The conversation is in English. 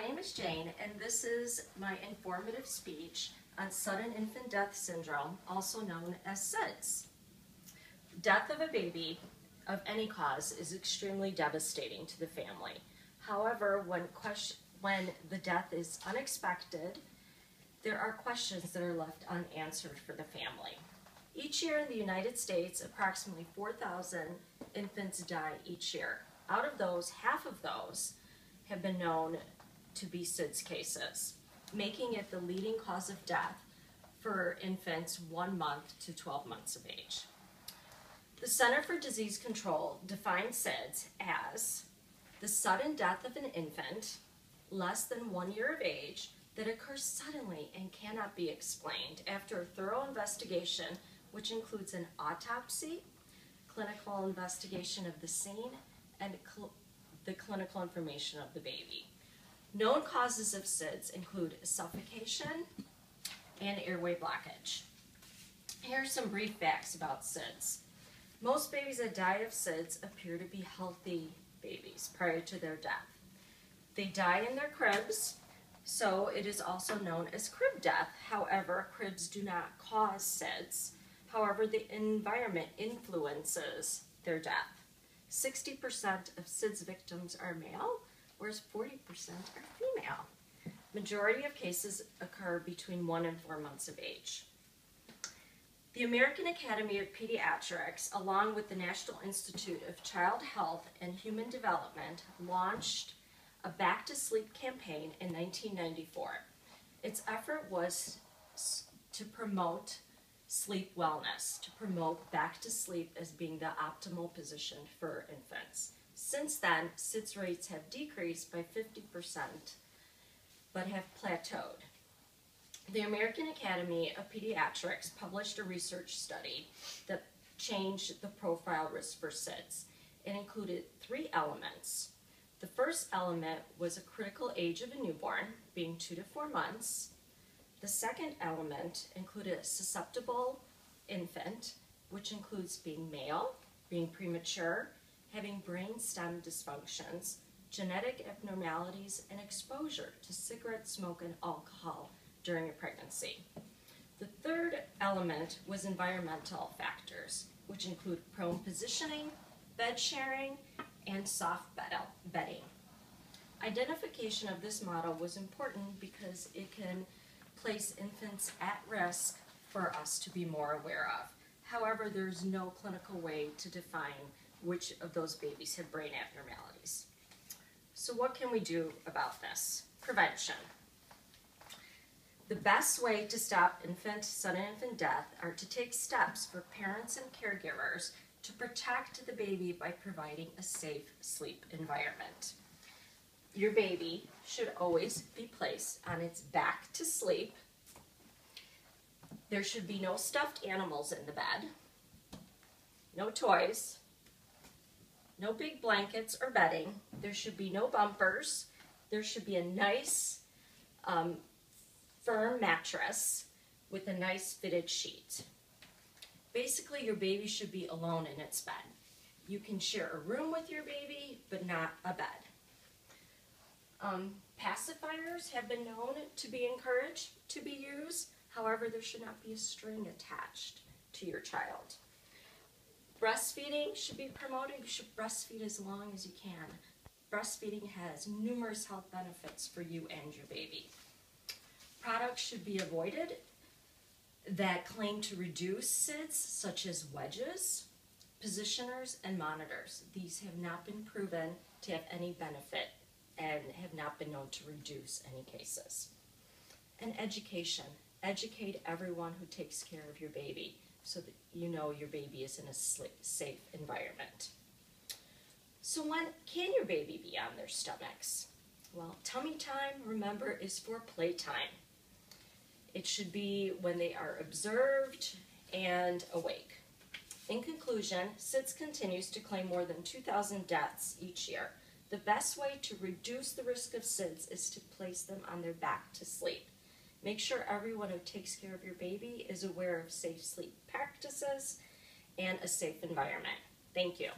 name is Jane, and this is my informative speech on sudden infant death syndrome, also known as SIDS. Death of a baby of any cause is extremely devastating to the family. However, when the death is unexpected, there are questions that are left unanswered for the family. Each year in the United States, approximately 4,000 infants die each year. Out of those, half of those have been known to be SIDS cases, making it the leading cause of death for infants 1 month to 12 months of age. The Center for Disease Control defines SIDS as the sudden death of an infant less than 1 year of age that occurs suddenly and cannot be explained after a thorough investigation, which includes an autopsy, clinical investigation of the scene, and the clinical information of the baby. Known causes of SIDS include suffocation and airway blockage. Here are some brief facts about SIDS. Most babies that die of SIDS appear to be healthy babies prior to their death. They die in their cribs, so it is also known as crib death. However, cribs do not cause SIDS. However, the environment influences their death. 60% of SIDS victims are male, whereas 40% are female. Majority of cases occur between 1 and 4 months of age. The American Academy of Pediatrics, along with the National Institute of Child Health and Human Development, launched a Back to Sleep campaign in 1994. Its effort was to promote sleep wellness, to promote back to sleep as being the optimal position for infants. Since then, SIDS rates have decreased by 50%, but have plateaued. The American Academy of Pediatrics published a research study that changed the profile risk for SIDS. It included 3 elements. The first element was a critical age of a newborn, being 2 to 4 months. The second element included a susceptible infant, which includes being male, being premature, having brain stem dysfunctions, genetic abnormalities, and exposure to cigarette smoke and alcohol during a pregnancy. The third element was environmental factors, which include prone positioning, bed sharing, and soft bedding. Identification of this model was important because it can place infants at risk for us to be more aware of. However, there's no clinical way to define which of those babies have brain abnormalities. So what can we do about this? Prevention. The best way to stop sudden infant death are to take steps for parents and caregivers to protect the baby by providing a safe sleep environment. Your baby should always be placed on its back to sleep. There should be no stuffed animals in the bed, no toys, no big blankets or bedding. There should be no bumpers. There should be a nice, firm mattress with a nice fitted sheet. Basically, your baby should be alone in its bed. You can share a room with your baby, but not a bed. Pacifiers have been known to be encouraged to be used. However, there should not be a string attached to your child. Breastfeeding should be promoted. You should breastfeed as long as you can. Breastfeeding has numerous health benefits for you and your baby. Products should be avoided that claim to reduce SIDS, such as wedges, positioners, and monitors. These have not been proven to have any benefit and have not been known to reduce any cases. And education. Educate everyone who takes care of your baby so that you know your baby is in a safe environment. So when can your baby be on their stomachs? Well, tummy time, remember, is for playtime. It should be when they are observed and awake. In conclusion, SIDS continues to claim more than 2,000 deaths each year. The best way to reduce the risk of SIDS is to place them on their back to sleep. Make sure everyone who takes care of your baby is aware of safe sleep practices and a safe environment. Thank you.